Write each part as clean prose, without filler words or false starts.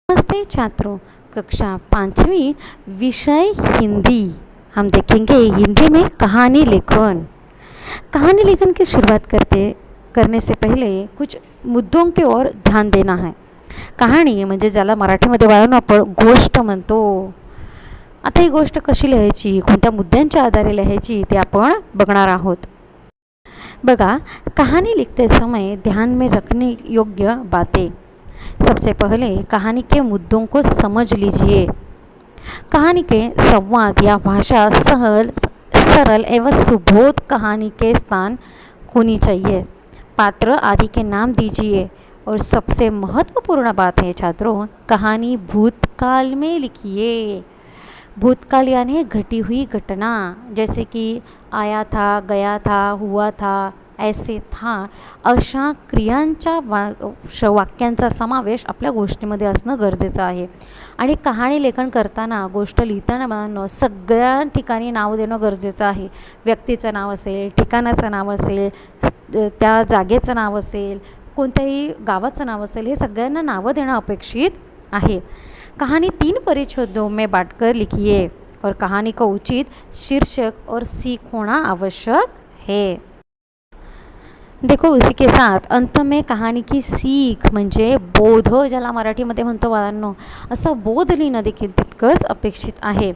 नमस्ते छात्रों, कक्षा 5वीं, विषय हिंदी। हम देखेंगे हिंदी में कहानी लेखन। कहानी लेखन की शुरुआत करने से पहिले कुछ मुद्दों की ओर ध्यान देना है। कहाणी म्हणजे ज्याला मराठीमध्ये बाळांनो आपण गोष्ट म्हणतो। आता ही गोष्ट कशी लिहायची, कोणत्या मुद्द्यांच्या आधारे लिहायची ते आपण बघणार आहोत। बघा, कहानी लिखते समय ध्यान में रखने योग्य बातें। सबसे पहले कहानी के मुद्दों को समझ लीजिए। कहानी के संवाद या भाषा सरल एवं सुबोध कहानी के स्थान होनी चाहिए। पात्र आदि के नाम दीजिए और सबसे महत्वपूर्ण बात है छात्रों, कहानी भूतकाल में लिखिए। भूतकाल यानी घटी हुई घटना, जैसे कि आया था, गया था, हुआ था, ऐसे था, अशा क्रियांच्या वाक्यांचा समावेश आपल्या गोष्टीमध्ये असणं गरजेचं आहे। आणि कहाणी लेखन करताना, गोष्ट लिहिताना सगळ्या ठिकाणी नाव देणं गरजेचं आहे। व्यक्तीचं नाव असेल, ठिकाणाचं नाव असेल, त्या जागेचं नाव असेल, कोणत्याही गावाचं नाव असेल, हे सगळ्यांना नावं देणं अपेक्षित आहे। कहानी 3 परिच्छेदों में बांटकर लिखिए और कहानी का उचित शीर्षक और सीख होना आवश्यक है। देखो, इसी के साथ अंत में कहानी की सीख म्हणजे बोध, ज्याला मराठीमध्ये म्हणतो बाळांनो, असं बोध लिहिणं देखील तितकंच अपेक्षित आहे।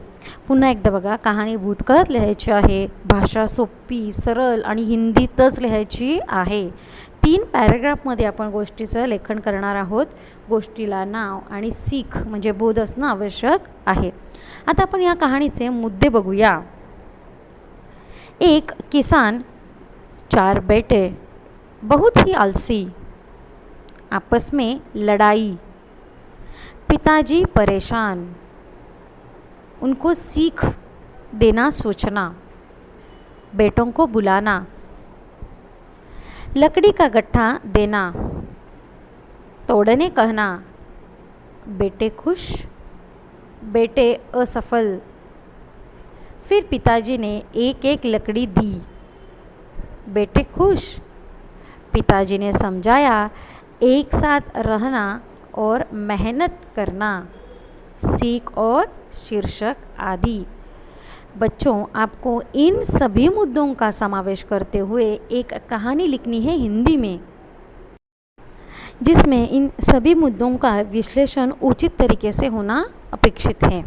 पुन्हा एकदा बघा, कहाणी भूतकाळात लिहायची आहे, भाषा सोपी, सरळ आणि हिंदीतच लिहायची आहे। 3 पॅराग्राफमध्ये आपण गोष्टीचं लेखन करणार आहोत। गोष्टीला नाव आणि सीख म्हणजे बोध असणं आवश्यक आहे। आता आपण या कहाणीचे मुद्दे बघूया। एक किसान, 4 बेटे, बहुत ही आलसी, आपस में लड़ाई, पिताजी परेशान, उनको सीख देना सोचना, बेटों को बुलाना, लकड़ी का गट्ठा देना, तोड़ने कहना, बेटे खुश, बेटे असफल। फिर पिताजी ने एक एक लकड़ी दी, बेटे खुश। पिताजी ने समझाया, एक साथ रहना और मेहनत करना, सीख और शीर्षक आदि। बच्चों, आपको इन सभी मुद्दों का समावेश करते हुए एक कहानी लिखनी है हिंदी में, जिसमें इन सभी मुद्दों का विश्लेषण उचित तरीके से होना अपेक्षित है।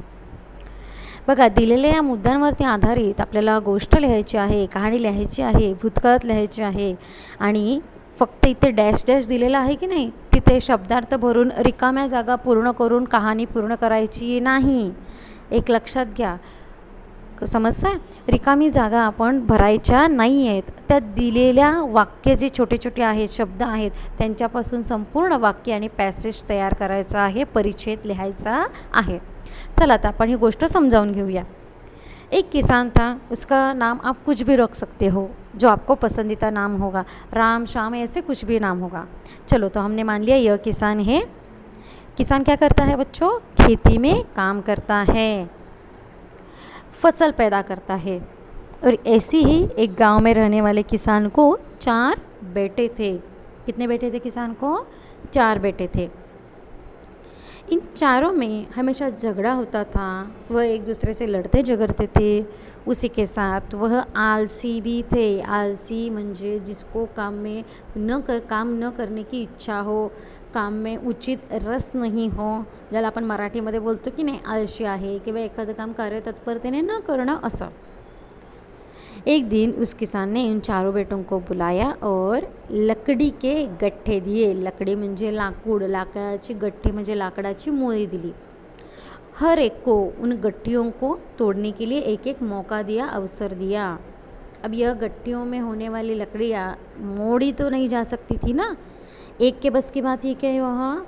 बघा, दिलेल्या या मुद्द्यांवरती आधारित आपल्याला गोष्ट लिहायची आहे, कहाणी लिहायची आहे, भूतकाळात लिहायची आहे। आणि फक्त इथे डॅश डॅश दिलेला आहे की नाही, तिथे शब्दार्थ भरून रिकाम्या जागा पूर्ण करून कहाणी पूर्ण करायची नाही। एक लक्षात घ्या, समजतं? रिकामी जागा आपण भरायच्या नाही आहेत। त्या दिलेल्या वाक्य जे छोटे छोटे आहेत, शब्द आहेत, त्यांच्यापासून संपूर्ण वाक्य आणि पॅसेज तयार करायचा आहे, परिच्छेद लिहायचा आहे। चला, आता आपण ही गोष्ट समजावून घेऊया। एक किसान था, उसका नाम आप कुछ भी रख सकते हो, जो आपको पसंदीदा नाम होगा, राम, श्याम, ऐसे कुछ भी नाम होगा। चलो, तो हमने मान लिया यह किसान है। किसान क्या करता है बच्चों? खेती में काम करता है, फसल पैदा करता है। और ऐसी ही एक गांव में रहने वाले किसान को 4 बेटे थे। कितने बेटे थे किसान को? 4 बेटे थे। इन चारों में हमेशा झगड़ा होता था, वह एक दूसरे से लड़ते झगड़ते थे। उसी के साथ वह आलसी भी थे। आलसी म्हणजे जिसको काम न करने की इच्छा हो, काम में उचित रस नहीं हो, ज्याला आपण मराठीमध्ये बोलतो की नाही, आळशी आहे किंवा एखादं काम कार्यतत्परतेने न करणं असं। एक दिन उस किसान ने इन चारों बेटों को बुलाया और लकड़ी के गट्ठे दिए। लकड़ी म्हणजे लाकूड, लाकडाची गट्ठी म्हणजे लाकडाची मोळी दिली। हर एक को उन गट्टियों को तोड़ने के लिए एक एक मौका दिया, अवसर दिया। अब यह गट्टियों में होने वाली लकड़ियाँ मोड़ी तो नहीं जा सकती थी ना, एक के बस की बात ही क्या, वह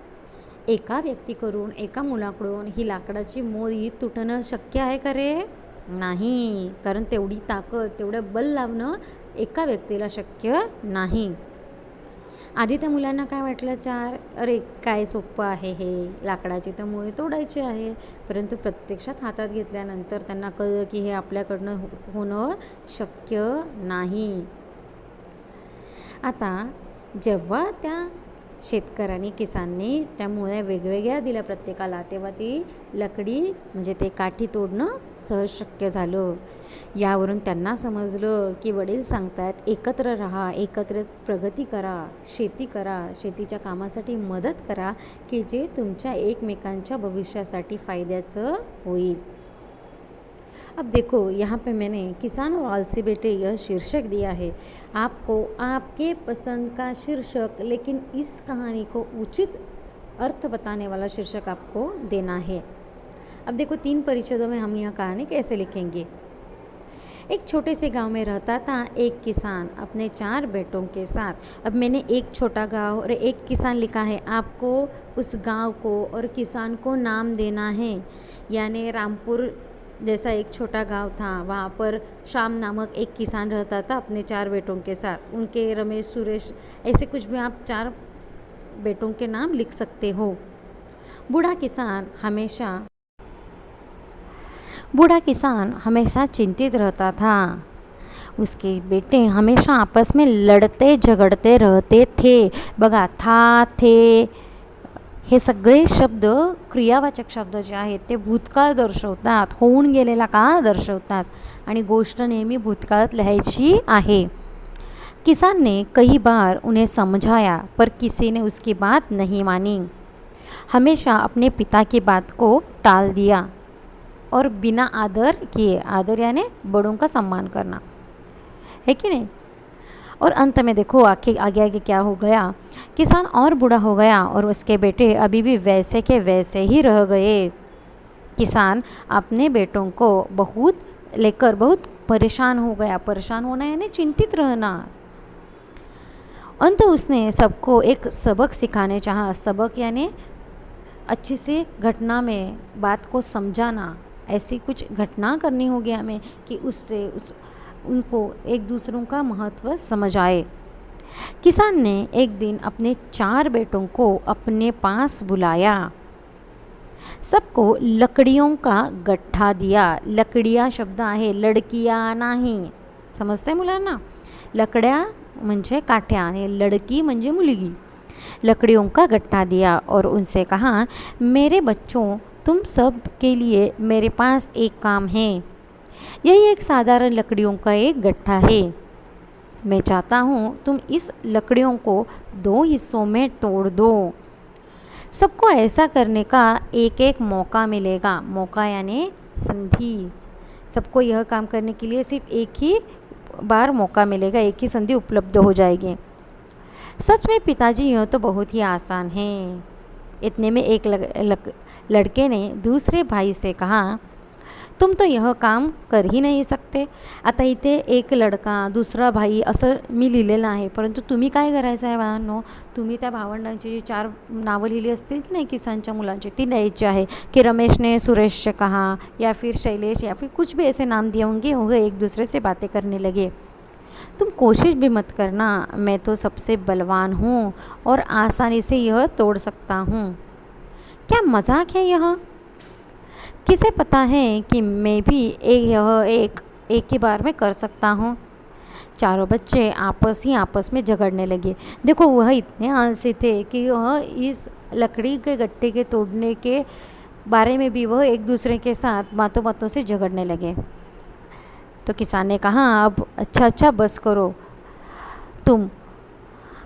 एका व्यक्तीकडून, एका मुलाकडून ही लाकडाची मोळी तुटणं शक्य आहे का रे? नाही, कारण तेवढी ताकद, तेवढं बल लावणं एका व्यक्तीला शक्य नाही। आधी त्या मुलांना काय वाटलं, अरे काय सोपं आहे हे, लाकडाची तर मुळे तोडायची आहे। परंतु प्रत्यक्षात हातात घेतल्यानंतर त्यांना कळलं की हे आपल्याकडनं होणं शक्य नाही। आता जेव्हा त्या शेतकऱ्यांनी किसाननी त्या मुळ्या वेगवेगळ्या दिल्या प्रत्येकाला, तेव्हा ती लकडी म्हणजे ते काठी तोडणं सहज शक्य झालं. यावरून त्यांना समजलं की वडील सांगतात एकत्र राहा, एकत्रित प्रगती करा, शेती करा, शेतीच्या कामासाठी मदत करा की जे तुमच्या एकमेकांच्या भविष्यासाठी फायद्याचं होईल. अब देखो यहाँ पे मैंने किसान और आलसी बेटे यह शीर्षक दिया है. आपको आपके पसंद का शीर्षक, लेकिन इस कहानी को उचित अर्थ बताने वाला शीर्षक आपको देना है. अब देखो 3 परिच्छेदों में हम यह कहानी कैसे लिखेंगे. एक छोटे से गांव में रहता था एक किसान अपने 4 बेटों के साथ. अब मैंने एक छोटा गांव और एक किसान लिखा है. आपको उस गांव को और किसान को नाम देना है. यानी रामपुर जैसा एक छोटा गांव था, वहाँ पर श्याम नामक एक किसान रहता था अपने 4 बेटों के साथ. उनके रमेश, सुरेश, ऐसे कुछ भी आप 4 बेटों के नाम लिख सकते हो. बूढ़ा किसान हमेशा चिंतित रहता था. उसके बेटे हमेशा आपस में लढते झगडते रहते थे. बघा, था, थे हे सगळे शब्द क्रियावाचक शब्द जे आहेत ते भूतकाळ दर्शवतात, होऊन गेलेला काळ दर्शवतात आणि गोष्ट नेहमी भूतकाळात लिहायची आहे. किसान ने कई बार उन्हें समझाया पर किसी ने उसकी बात नहीं मानी. हमेशा अपने पिता की बात को टाल दिया और बिना आदर किए, आदर यानी बड़ों का सम्मान करना, है कि नहीं. और अंत में देखो आगे आगे क्या हो गया. किसान और बूढ़ा हो गया और उसके बेटे अभी भी वैसे के वैसे ही रह गए. किसान अपने बेटों को लेकर बहुत परेशान हो गया. परेशान होना यानी चिंतित रहना. अंत उसने सबको एक सबक सिखाने चाहा. सबक यानी अच्छी सी घटना में बात को समझाना. ऐसी कुछ घटना करनी होगी हमें कि उससे उनको एक दूसरों का महत्व समझ आए. किसान ने एक दिन अपने 4 बेटों को अपने पास बुलाया. सबको लकड़ियों का गठ्ठा दिया. लकडिया शब्द आहे, लडकिया नाही. समजते मुलांना. लकड्या म्हणजे काठ्या आणि लड़की म्हणजे मुलगी. लकड़ियों का गट्ठा दिया और उनसे कहा, मेरे बच्चों, तुम सब के लिए मेरे पास एक काम है. यही एक साधारण लकड़ियों का एक गट्ठा है. मैं चाहता हूँ तुम इस लकड़ियों को 2 हिस्सों में तोड़ दो. सबको ऐसा करने का एक एक मौका मिलेगा. मौका यानी संधि. सबको यह काम करने के लिए सिर्फ एक ही बार मौका मिलेगा, एक ही संधि उपलब्ध हो जाएगी. सच में पिताजी, यह तो बहुत ही आसान है. इतने में एक लड़के ने दूसरे भाई से कहा, तुम तो यह काम कर ही नाही सकते. आता इथे एक लडका, दुसरा भाई असं मी लिहिलेलं आहे, परंतु तुम्ही काय करायचं आहे बाळांनो, तुम्ही त्या भावंडांची जी 4 नावं लिहिली असतील की नाही किसानच्या मुलांची, ती द्यायची आहे कि रमेश ने सुरेश से कहा या फिर शैलेश या फिर कुछ भी ऐसे नाम दिए होंगे. एक दूसरे से बातें करने लगे. तुम कोशिश भी मत करना, मैं तो सबसे बलवान हूँ और आसानी से यह तोड़ सकता हूँ. क्या मजाक है यह. किसे पता है कि मैं भी एक ही बार में कर सकता हूँ. चारों बच्चे आपस में झगड़ने लगे. देखो, वह इतने आलसी थे कि वह इस लकड़ी के गट्ठे के तोड़ने के बारे में भी वह एक दूसरे के साथ बातों से झगड़ने लगे. तो किसान ने कहा, अब अच्छा बस करो तुम.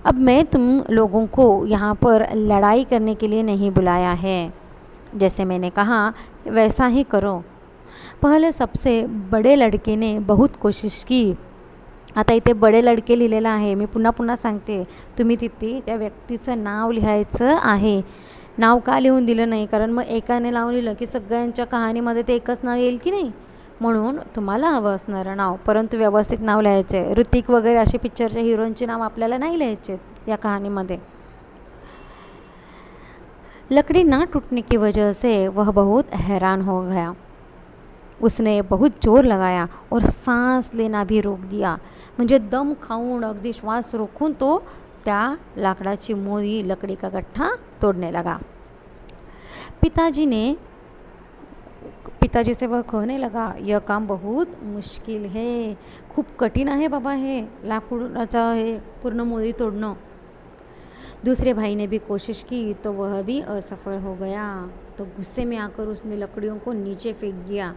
अब मैं तुम लोगों को यहाँ पर लड़ाई करने के लिए नहीं बुलाया है. जैसे मैंने कहा वैसा ही करो. पहले सबसे बड़े लड़के ने बहुत कोशिश की. आता इथे बडे लडके लिहिलेलं आहे. मी पुन्हा सांगते, तुम्ही तिथे त्या व्यक्तीचं नाव लिहायचं आहे. नाव का लिहून दिलं नाही, कारण मग एकाने नाव लिहिलं की सगळ्यांच्या कहाणीमध्ये ते एकच नाव येईल की नाही. म्हणून तुम्हाला हवं असणारं नाव, परंतु व्यवस्थित नाव लिहायचे. ऋतिक वगैरे असे पिक्चरच्या हिरोईनचे नाव आपल्याला नाही लिहायचे या कहाणीमध्ये. लकड़ी ना टूटने की वजह से वह बहुत हैरान हो गया. उसने बहुत जोर लगाया और सांस लेना भी रोक दिया. म्हणजे दम खाऊन, अगदी श्वास रोखून तो त्या लाकडाची मोरी, लकड़ी का गट्ठा तोड़ने लगा. पिताजी से वह कहने लगा, यह काम बहुत मुश्किल है. खूप कठीण आहे बाबा हे लाकडाचा हे पूर्ण मोरी तोडणं. दूसरे भाई ने भी कोशिश की तो वह भी असफल हो गया। तो गुस्से में आकर उसने लकड़ियों को नीचे फेंक दिया।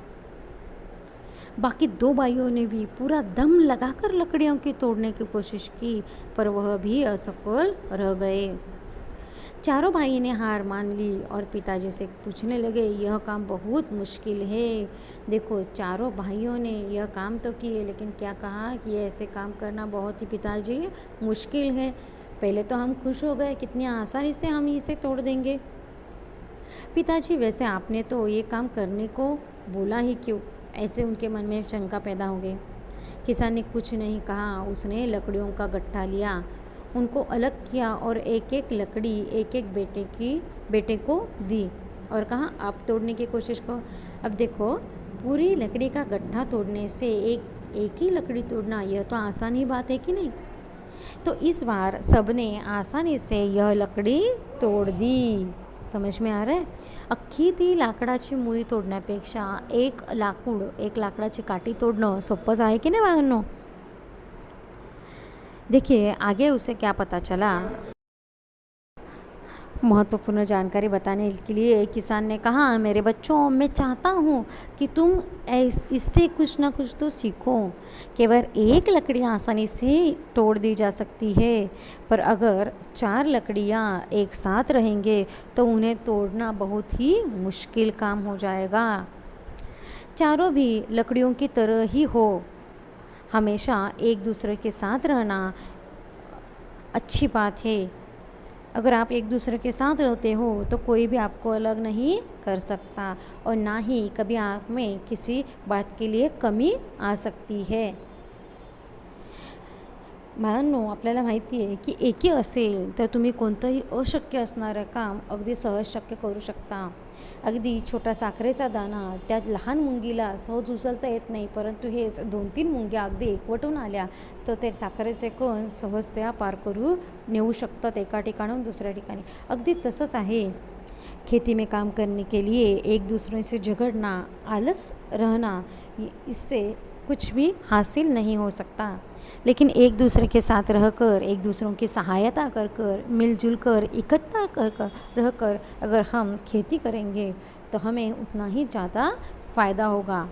बाकी दो भाइयों ने भी पूरा दम लगाकर लकड़ियों की तोड़ने की कोशिश की, पर वह भी असफल रह गए। चारों भाई ने हार मान ली और पिताजी से पूछने लगे, यह काम बहुत मुश्किल है। देखो, चारों भाइयों ने यह काम तो किए, लेकिन क्या कहा कि ऐसे काम करना बहुत ही पिताजी मुश्किल है। पहले तो हम खुश हो गए, कितनी आसानी से हम इसे तोड़ देंगे। पिताजी, वैसे आपने तो ये काम करने को बोला ही क्यों? ऐसे उनके मन में शंका पैदा हो गई। किसान ने कुछ नहीं कहा। उसने लकड़ियों का गट्ठा लिया, उनको अलग किया और एक एक लकड़ी एक एक बेटे को दी और कहा, आप तोड़ने की कोशिश करो। अब देखो, पूरी लकड़ी का गट्ठा तोड़ने से एक ही लकड़ी तोड़ना, यह तो आसान ही बात है कि नहीं। तो इस बार सबने आसानी से यह लकड़ी तोड़ दी। समझ में आ रहा है? अख्खी ती लाकडाची मुळी तोडण्यापेक्षा एक लाकडाची काठी तोड़ना सोपंच आहे की नाही बाळांनो? देखिए आगे उसे क्या पता चला। महत्वपूर्ण जानकारी बताने के लिए किसान ने कहा, मेरे बच्चों, मैं चाहता हूँ कि तुम इससे कुछ ना कुछ तो सीखो। केवल एक लकड़ी आसानी से तोड़ दी जा सकती है, पर अगर 4 लकड़ियाँ एक साथ रहेंगे तो उन्हें तोड़ना बहुत ही मुश्किल काम हो जाएगा। चारों भी लकड़ियों की तरह ही हो। हमेशा एक दूसरे के साथ रहना अच्छी बात है। अगर आप एक दूसरे के साथ रहते हो तो कोई भी आपको अलग नहीं कर सकता और ना ही कभी आप में किसी बात के लिए कमी आ सकती है। बाळांनो, आपल्याला माहिती आहे की एकी असेल तर तुम्ही कोणतंही अशक्य असणारं काम अगदी सहज शक्य करू शकता। अगदी छोटा साखरेचा दाणा त्या लहान मुंगीला सहज उचलता येत नाही, परंतु हेच 2-3 मुंग्या अगदी एकवटून आल्या तर ते साखरेचे कण सहजतया पार करू नेऊ शकतात एका ठिकाणाहून दुसऱ्या ठिकाणी। अगदी तसंच आहे, खेती में काम करने के लिए एक दूसरे से झगड़ना, आलस रहना, इससे कुछ भी हासिल नहीं हो सकता। लेकिन एक दूसरे के साथ रहकर, एक दूसरों की सहायता कर कर, मिलजुल कर, इकट्ठा कर कर रहकर अगर हम खेती करेंगे तो हमें उतना ही ज़्यादा फ़ायदा होगा।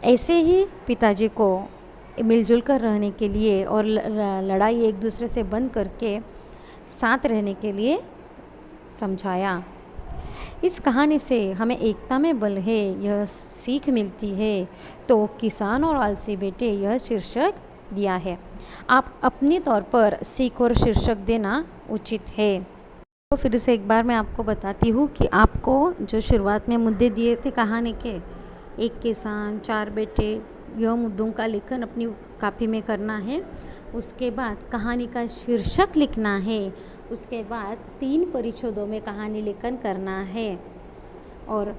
ऐसे ही पिताजी को मिलजुल कर रहने के लिए और लड़ाई एक दूसरे से बंद करके साथ रहने के लिए समझाया। इस कहानी से हमें एकता में बल है, यह सीख मिलती है। तो किसान और आलसी बेटे यह शीर्षक दिया है। आप अपने तौर पर सीख और शीर्षक देना उचित है। तो फिर से एक बार मैं आपको बताती हूँ कि आपको जो शुरुआत में मुद्दे दिए थे कहानी के, एक किसान, 4 बेटे, यह मुद्दों का लेखन अपनी कापी में करना है। उसके बाद कहानी का शीर्षक लिखना है। उसके बाद 3 परिच्छेदों में कहानी लेखन करना है और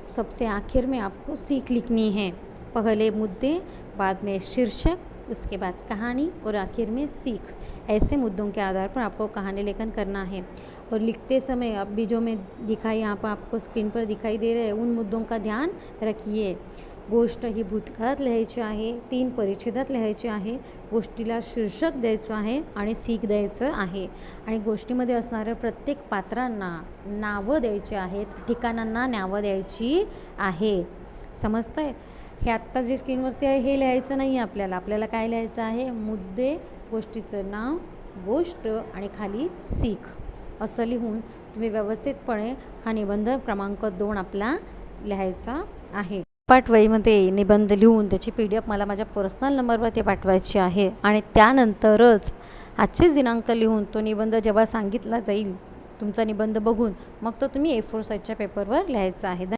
सबसे आखिर में आपको सीख लिखनी है। पहले मुद्दे, बाद में शीर्षक, उसके बाद कहानी और आखिर में सीख। ऐसे मुद्दों के आधार पर आपको कहानी लेखन करना है। और लिखते समय अब भी जो मैं दिखाई यहाँ पर आपको स्क्रीन पर दिखाई दे रहे हैं, उन मुद्दों का ध्यान रखिए। गोष्ट ही भूतकाळात लिहायची आहे, 3 परिच्छेदात लिहायची आहे, गोष्टीला शीर्षक द्यायचं आहे आणि सीख द्यायचं आहे आणि गोष्टीमध्ये असणाऱ्या प्रत्येक पात्रांना नावं द्यायची आहेत, ठिकाणांना नावं द्यायची आहे। समजतंय? हे आत्ता जे स्क्रीनवरती आहे हे लिहायचं नाही आहे आपल्याला काय लिहायचं आहे? मुद्दे, गोष्टीचं नाव, गोष्ट आणि खाली सीख असं लिहून तुम्ही व्यवस्थितपणे हा निबंध क्रमांक 2 आपला लिहायचा आहे। पाठवईमध्ये निबंध लिहून त्याची PDF मला माझ्या पर्सनल नंबरवरती पाठवायची आहे आणि त्यानंतरच आजचेच दिनांक लिहून तो निबंध जेव्हा सांगितला जाईल तुमचा निबंध बघून, मग तो तुम्ही A4 साईजच्या पेपरवर लिहायचा आहे।